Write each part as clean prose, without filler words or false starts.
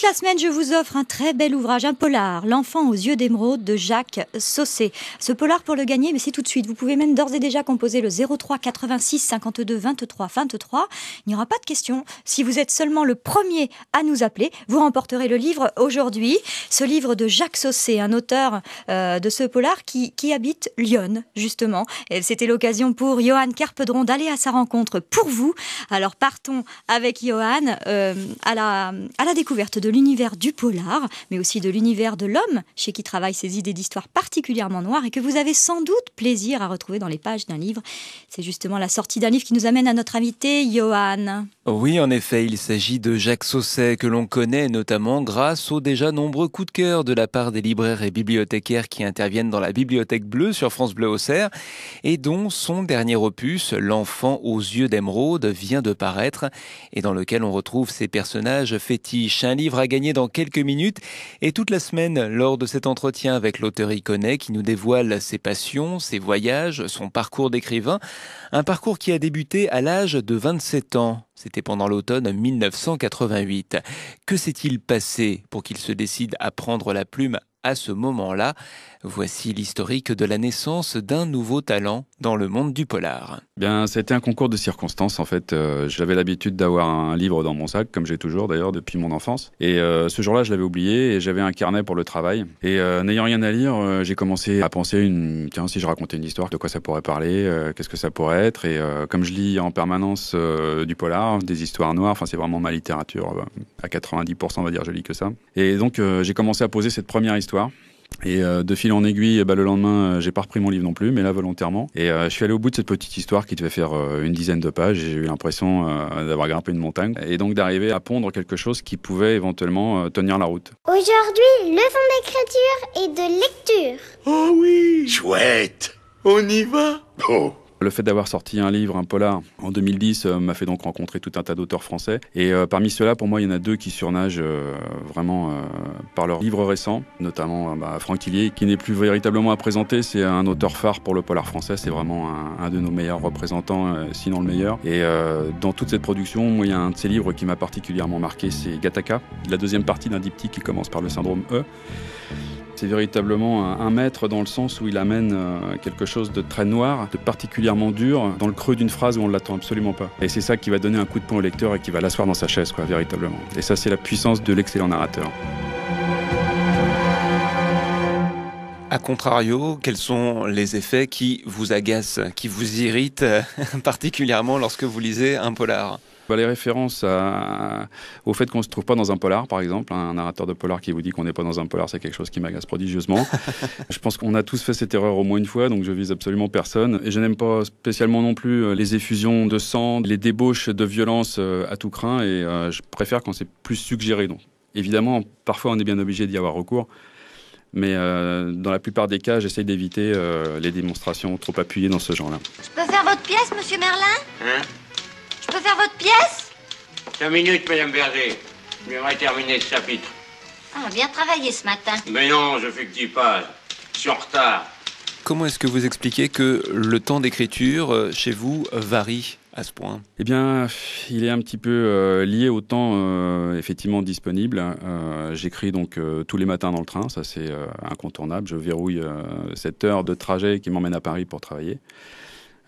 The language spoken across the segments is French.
Toute la semaine, je vous offre un très bel ouvrage, un polar, L'enfant aux yeux d'émeraude de Jacques Sausset. Ce polar, pour le gagner, mais c'est tout de suite. Vous pouvez même d'ores et déjà composer le 03 86 52 23 23. Il n'y aura pas de question. Si vous êtes seulement le premier à nous appeler, vous remporterez le livre aujourd'hui. Ce livre de Jacques Sausset, un auteur de ce polar qui habite Lyon, justement. Et c'était l'occasion pour Johan Carpedron d'aller à sa rencontre pour vous. Alors partons avec Johan à la découverte de l'univers du polar, mais aussi de l'univers de l'homme, chez qui travaillent ces idées d'histoire particulièrement noires et que vous avez sans doute plaisir à retrouver dans les pages d'un livre. C'est justement la sortie d'un livre qui nous amène à notre invité, Johan. Oui, en effet, il s'agit de Jacques Sausset, que l'on connaît notamment grâce aux déjà nombreux coups de cœur de la part des libraires et bibliothécaires qui interviennent dans la Bibliothèque Bleue sur France Bleu Auxerre, et dont son dernier opus, L'enfant aux yeux d'émeraude, vient de paraître, et dans lequel on retrouve ses personnages fétiches. Un livre à gagner dans quelques minutes, et toute la semaine, lors de cet entretien avec l'auteur iconais qui nous dévoile ses passions, ses voyages, son parcours d'écrivain, un parcours qui a débuté à l'âge de 27 ans. C'était pendant l'automne 1988. Que s'est-il passé pour qu'il se décide à prendre la plume à ce moment-là? Voici l'historique de la naissance d'un nouveau talent dans le monde du polar. Bien, c'était un concours de circonstances en fait. J'avais l'habitude d'avoir un livre dans mon sac, comme j'ai toujours d'ailleurs depuis mon enfance. Et ce jour-là, je l'avais oublié et j'avais un carnet pour le travail. Et n'ayant rien à lire, j'ai commencé à penser tiens, si je racontais une histoire, de quoi ça pourrait parler, qu'est-ce que ça pourrait être. Et comme je lis en permanence du polar, des histoires noires, enfin c'est vraiment ma littérature. À 90%, on va dire, je lis que ça. Et donc j'ai commencé à poser cette première histoire. Et de fil en aiguille, le lendemain, j'ai pas repris mon livre non plus, mais là volontairement. Et je suis allé au bout de cette petite histoire qui devait faire une dizaine de pages. J'ai eu l'impression d'avoir grimpé une montagne et donc d'arriver à pondre quelque chose qui pouvait éventuellement tenir la route. Aujourd'hui, leçon d'écriture et de lecture. Oh oui, chouette. On y va? Oh. Le fait d'avoir sorti un livre, un polar, en 2010 m'a fait donc rencontrer tout un tas d'auteurs français. Et parmi ceux-là, pour moi, il y en a deux qui surnagent vraiment par leurs livres récents, notamment Franck Tillier, qui n'est plus véritablement à présenter. C'est un auteur phare pour le polar français. C'est vraiment un de nos meilleurs représentants, sinon le meilleur. Et dans toute cette production, moi, il y a un de ses livres qui m'a particulièrement marqué, c'est Gattaca, la deuxième partie d'un diptyque qui commence par le syndrome E. C'est véritablement un maître dans le sens où il amène quelque chose de très noir, de particulièrement dur, dans le creux d'une phrase où on ne l'attend absolument pas. Et c'est ça qui va donner un coup de poing au lecteur et qui va l'asseoir dans sa chaise, quoi, véritablement. Et ça, c'est la puissance de l'excellent narrateur. A contrario, quels sont les effets qui vous agacent, qui vous irritent particulièrement lorsque vous lisez un polar ? Les références au fait qu'on ne se trouve pas dans un polar, par exemple. Un narrateur de polar qui vous dit qu'on n'est pas dans un polar, c'est quelque chose qui m'agace prodigieusement. Je pense qu'on a tous fait cette erreur au moins une fois, donc je vise absolument personne. Et je n'aime pas spécialement non plus les effusions de sang, les débauches de violence à tout crin, et je préfère quand c'est plus suggéré. Donc, évidemment, parfois on est bien obligé d'y avoir recours. Mais dans la plupart des cas, j'essaye d'éviter les démonstrations trop appuyées dans ce genre-là. Je peux faire votre pièce, monsieur Merlin? Hein? Je peux faire votre pièce? 5 minutes, Madame Berger. J'aimerais terminer ce chapitre. Ah, bien travaillé ce matin. Mais non, je fais que 10 pages. Je suis en retard. Comment est-ce que vous expliquez que le temps d'écriture chez vous varie à ce point ? Eh bien, il est un petit peu lié au temps effectivement disponible. J'écris donc tous les matins dans le train, ça c'est incontournable. Je verrouille cette heure de trajet qui m'emmène à Paris pour travailler.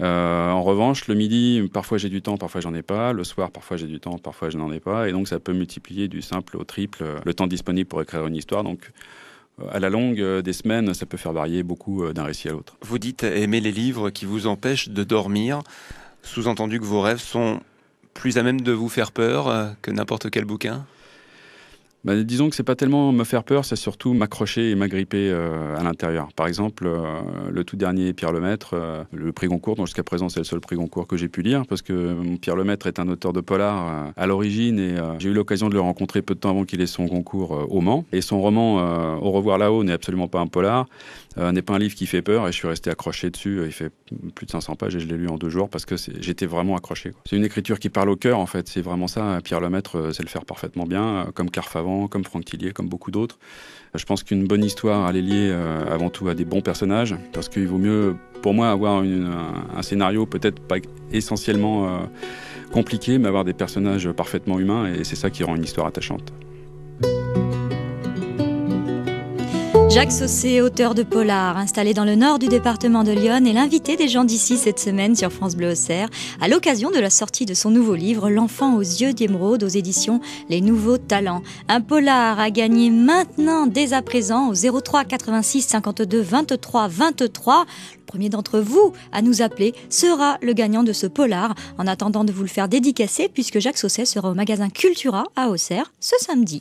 En revanche, le midi, parfois j'ai du temps, parfois j'en ai pas. Le soir, parfois j'ai du temps, parfois je n'en ai pas. Et donc ça peut multiplier du simple au triple le temps disponible pour écrire une histoire. Donc à la longue des semaines, ça peut faire varier beaucoup d'un récit à l'autre. Vous dites aimer les livres qui vous empêchent de dormir. Sous-entendu que vos rêves sont plus à même de vous faire peur que n'importe quel bouquin ? Disons que c'est pas tellement me faire peur, c'est surtout m'accrocher et m'agripper à l'intérieur. Par exemple, le tout dernier Pierre Lemaître, le prix Goncourt, dont jusqu'à présent c'est le seul prix Goncourt que j'ai pu lire, parce que Pierre Lemaître est un auteur de polar à l'origine, et j'ai eu l'occasion de le rencontrer peu de temps avant qu'il ait son concours au Mans. Et son roman Au revoir là-haut n'est absolument pas un polar, n'est pas un livre qui fait peur, et je suis resté accroché dessus. Il fait plus de 500 pages et je l'ai lu en 2 jours parce que j'étais vraiment accroché, quoi. C'est une écriture qui parle au cœur, en fait, c'est vraiment ça. Pierre Lemaître sait le faire parfaitement bien, comme Claire Favant, comme Franck Tillier, comme beaucoup d'autres. Je pense qu'une bonne histoire, elle est liée avant tout à des bons personnages, parce qu'il vaut mieux, pour moi, avoir un scénario peut-être pas essentiellement compliqué, mais avoir des personnages parfaitement humains, et c'est ça qui rend une histoire attachante. Jacques Sausset, auteur de polar, installé dans le nord du département de l'Yonne, est l'invité des gens d'ici cette semaine sur France Bleu Auxerre, à l'occasion de la sortie de son nouveau livre, L'enfant aux yeux d'émeraude, aux éditions Les Nouveaux Talents. Un polar à gagner maintenant, dès à présent, au 03 86 52 23 23. Le premier d'entre vous à nous appeler sera le gagnant de ce polar, en attendant de vous le faire dédicacer, puisque Jacques Sausset sera au magasin Cultura à Auxerre ce samedi.